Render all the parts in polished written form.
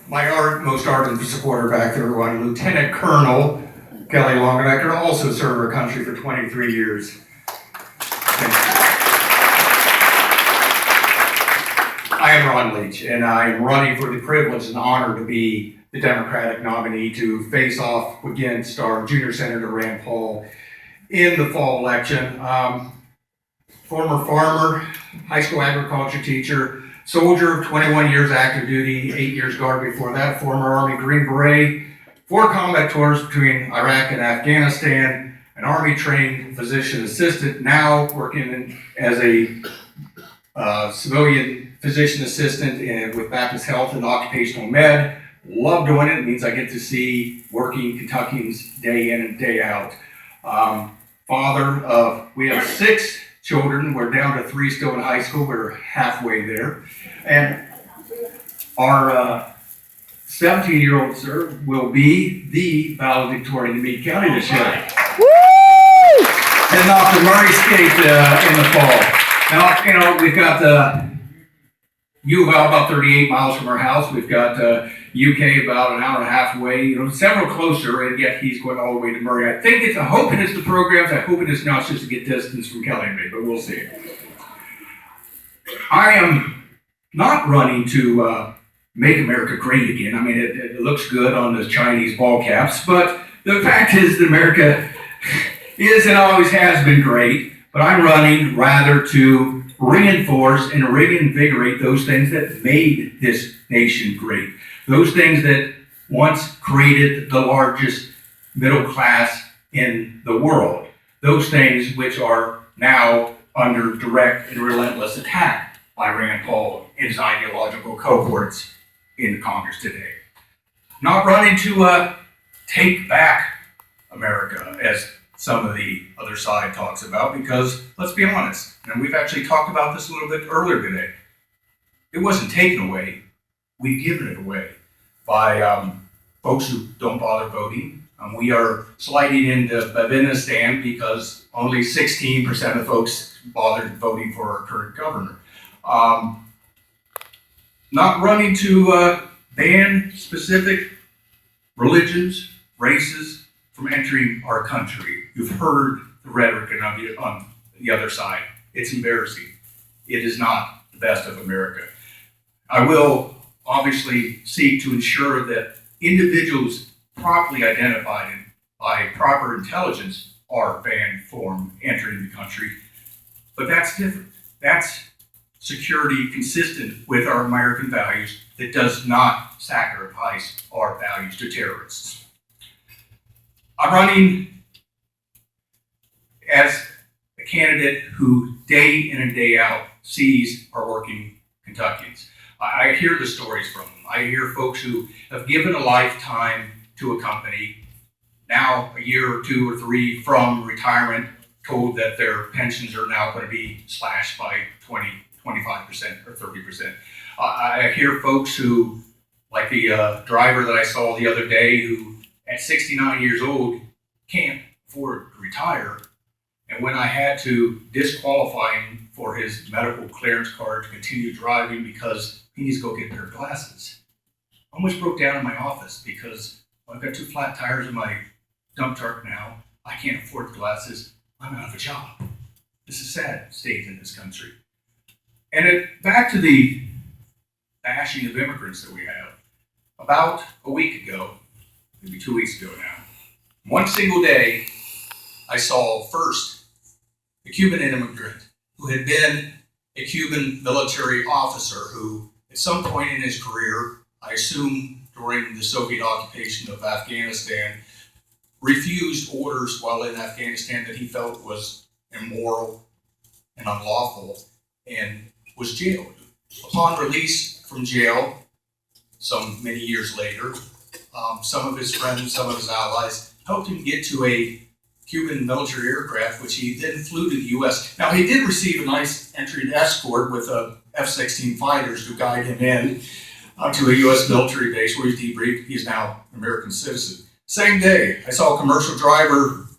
My most ardent supporter back there, one Lieutenant Colonel Kelly Longenecker, also served our country for 23 years. I am Ron Leach, and I am running for the privilege and honor to be the Democratic nominee to face off against our junior Senator Rand Paul in the fall election. Former farmer, high school agriculture teacher, soldier, 21 years active duty, 8 years Guard before that, former Army Green Beret, 4 combat tours between Iraq and Afghanistan, an Army trained physician assistant, now working as a civilian physician assistant with Baptist Health and Occupational Med. Love doing it. It means I get to see working Kentuckians day in and day out. Father of, we have 6 children. We're down to 3 still in high school. We're halfway there. And our 17-year-old, sir, will be the valedictorian in Meade County this year. Woo! Heading off to Murray State in the fall. Now, you know, we've got U of L about 38 miles from our house. We've got UK about an hour and a half away, you know, several closer, and yet he's going all the way to Murray. I'm hoping it's the programs. I hope it is not just to get distance from Kelly and me, but we'll see. I am not running to make America great again. I mean, it looks good on the Chinese ball caps, but the fact is that America is and always has been great, but I'm running rather to reinforce and reinvigorate those things that made this nation great. Those things that once created the largest middle class in the world. Those things which are now under direct and relentless attack by Rand Paul and his ideological cohorts in Congress today. Not running to take back America, as some of the other side talks about, because let's be honest, and we've actually talked about this a little bit earlier today, it wasn't taken away, we've given it away by folks who don't bother voting. We are sliding into Afghanistan because only 16% of folks bothered voting for our current governor. Not running to ban specific religions, races from entering our country. You've heard the rhetoric on the other side. It's embarrassing. It is not the best of America. I will obviously seek to ensure that individuals properly identified by proper intelligence are banned from entering the country. But that's different. That's security consistent with our American values that does not sacrifice our values to terrorists. I'm running as a candidate who day in and day out sees our working Kentuckians. I hear the stories from them. I hear folks who have given a lifetime to a company, now a year or 2 or 3 from retirement, told that their pensions are now going to be slashed by 20, 25% or 30%. I hear folks who, like the driver that I saw the other day, who at 69 years old can't afford to retire. And when I had to disqualify him for his medical clearance card to continue driving because he needs to go get a pair of glasses, I almost broke down in my office because I've got 2 flat tires in my dump truck now. I can't afford the glasses. I'm out of a job. This is a sad state in this country. And back to the bashing of immigrants that we have. About a week ago, maybe 2 weeks ago now, one single day, I saw first a Cuban immigrant who had been a Cuban military officer who, at some point in his career, I assume during the Soviet occupation of Afghanistan, refused orders while in Afghanistan that he felt was immoral and unlawful, and was jailed. Upon release from jail, some many years later, some of his friends, some of his allies helped him get to a Cuban military aircraft, which he then flew to the U.S. Now, he did receive a nice entry and escort with F-16 fighters to guide him in to a U.S. military base where he's debriefed. He's now an American citizen. Same day, I saw a commercial driver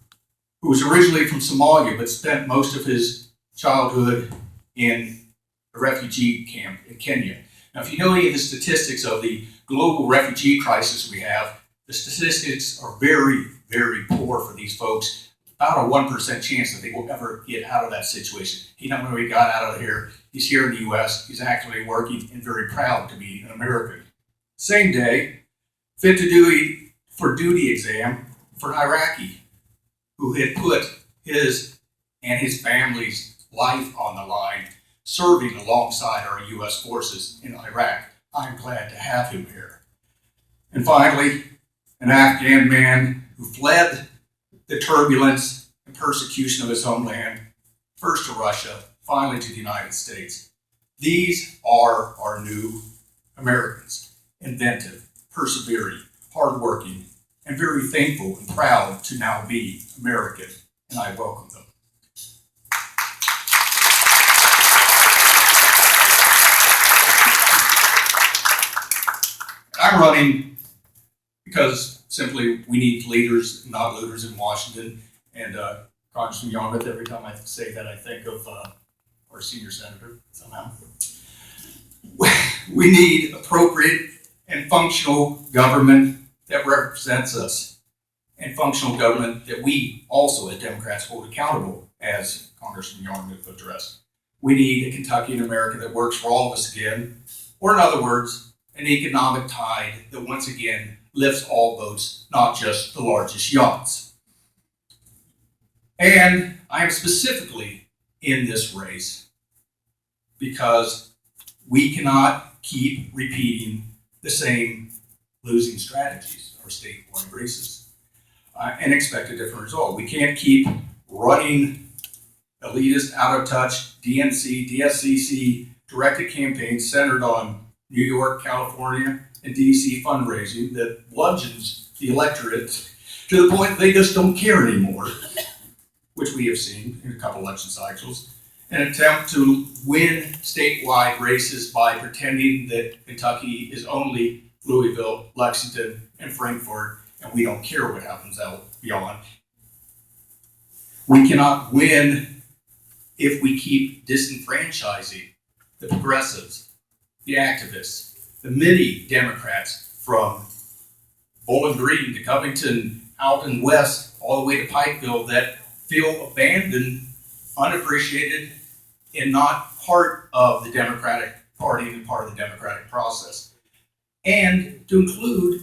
who was originally from Somalia but spent most of his childhood in a refugee camp in Kenya. Now, if you know any of the statistics of the global refugee crisis we have, the statistics are very, very poor for these folks. About a 1% chance that they will ever get out of that situation. He not only got out of here, he's here in the U.S., he's actually working and very proud to be an American. Same day, fit to duty exam for an Iraqi who had put his and his family's life on the line, serving alongside our U.S. forces in Iraq. I'm glad to have him here. And finally, an Afghan man who fled the turbulence and persecution of his homeland, first to Russia, finally to the United States. These are our new Americans, inventive, persevering, hardworking, and very thankful and proud to now be American, and I welcome them. I'm running because simply we need leaders, not looters in Washington. And Congressman Yarmouth, every time I say that, I think of our senior senator somehow. We need appropriate and functional government that represents us, and functional government that we also as Democrats hold accountable, as Congressman Yarmouth addressed. We need a Kentucky and America that works for all of us again, or in other words, an economic tide that once again lifts all boats, not just the largest yachts. And I am specifically in this race because we cannot keep repeating the same losing strategies our statewide races and expect a different result. We can't keep running elitist, out of touch, DNC, DSCC directed campaigns centered on New York, California, and DC fundraising that bludgeons the electorate to the point that they just don't care anymore, which we have seen in a couple election cycles. An attempt to win statewide races by pretending that Kentucky is only Louisville, Lexington, and Frankfort, and we don't care what happens out beyond. We cannot win if we keep disenfranchising the progressives, the activists, the many Democrats from Bowling Green to Covington, out and west, all the way to Pikeville that feel abandoned, unappreciated, and not part of the Democratic Party and part of the democratic process. And to include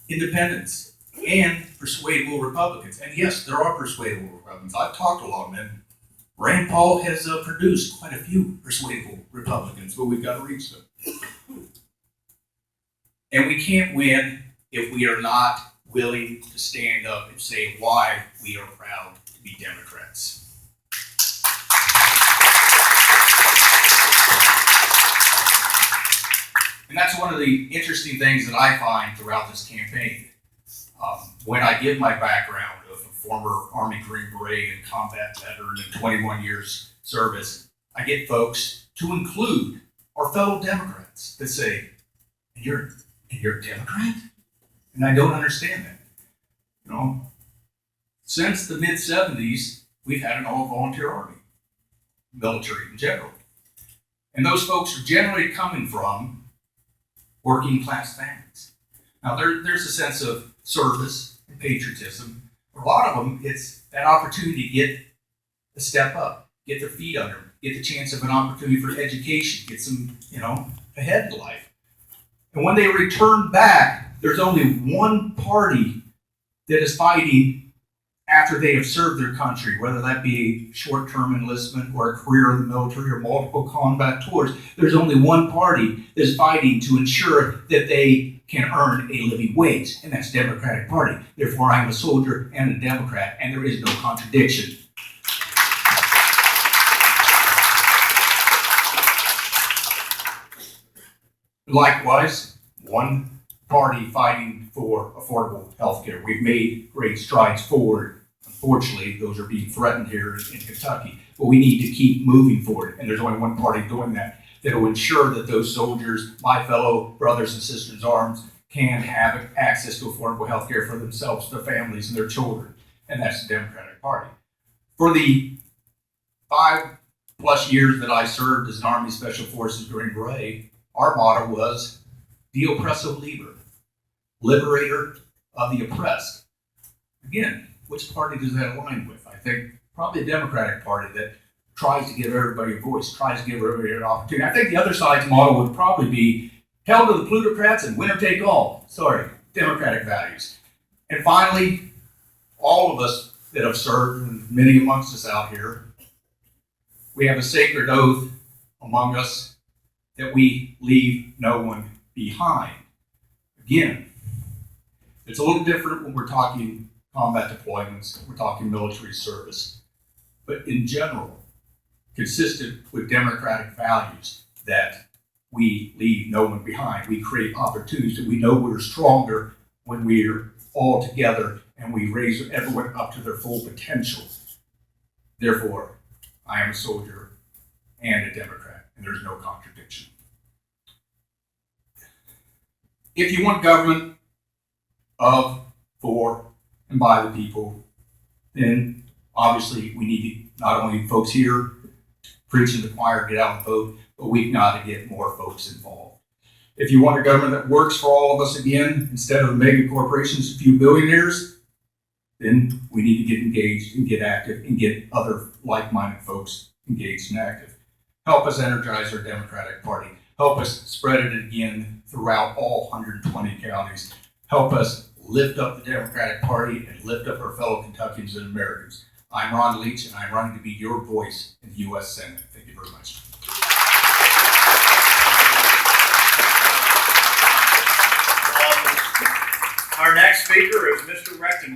independents and persuadable Republicans. And yes, there are persuadable Republicans. I've talked to a lot of them. Rand Paul has produced quite a few persuadable Republicans, but we've got to reach them. And we can't win if we are not willing to stand up and say why we are proud to be Democrats. And that's one of the interesting things that I find throughout this campaign. When I give my background of a former Army Green Beret and combat veteran and 21 years service, I get folks to include our fellow Democrats that say, and you're a Democrat? And I don't understand that. You know, since the mid-70s, we've had an all-volunteer army, military in general. And those folks are generally coming from working class families. Now, there's a sense of service and patriotism. For a lot of them, it's that opportunity to get a step up, get their feet under them, get the chance of an opportunity for education, get some, ahead in life. And when they return back, there's only one party that is fighting after they have served their country, whether that be short-term enlistment or a career in the military or multiple combat tours. There's only one party that is fighting to ensure that they can earn a living wage, and that's the Democratic Party. Therefore, I'm a soldier and a Democrat, and there is no contradiction. Likewise, one party fighting for affordable health care. We've made great strides forward. Unfortunately, those are being threatened here in Kentucky, but we need to keep moving forward, and there's only one party doing that will ensure that those soldiers, my fellow brothers and sisters in arms, can have access to affordable health care for themselves, their families, and their children, and that's the Democratic Party. For the 5+ years that I served as an Army Special Forces Green Beret, our motto was De Oppresso Liber, liberator of the oppressed. Again, which party does that align with? I think probably the Democratic Party that tries to give everybody a voice, tries to give everybody an opportunity. I think the other side's motto would probably be hell to the plutocrats and winner take all. Sorry, Democratic values. And finally, all of us that have served, and many amongst us out here, we have a sacred oath among us that we leave no one behind. Again, it's a little different when we're talking combat deployments, we're talking military service. But in general, consistent with democratic values, that we leave no one behind. We create opportunities, that we know we're stronger when we're all together and we raise everyone up to their full potential. Therefore, I am a soldier and a Democrat, and there's no contradiction. If you want government of, for, and by the people, then obviously we need not only folks here preaching to the choir, get out and vote, but we've got to get more folks involved. If you want a government that works for all of us again, instead of mega corporations, a few billionaires, then we need to get engaged and get active and get other like-minded folks engaged and active. Help us energize our Democratic Party. Help us spread it again throughout all 120 counties. Help us lift up the Democratic Party and lift up our fellow Kentuckians and Americans. I'm Ron Leach, and I'm running to be your voice in the U.S. Senate. Thank you very much. Our next speaker is Mr. Rectenwald.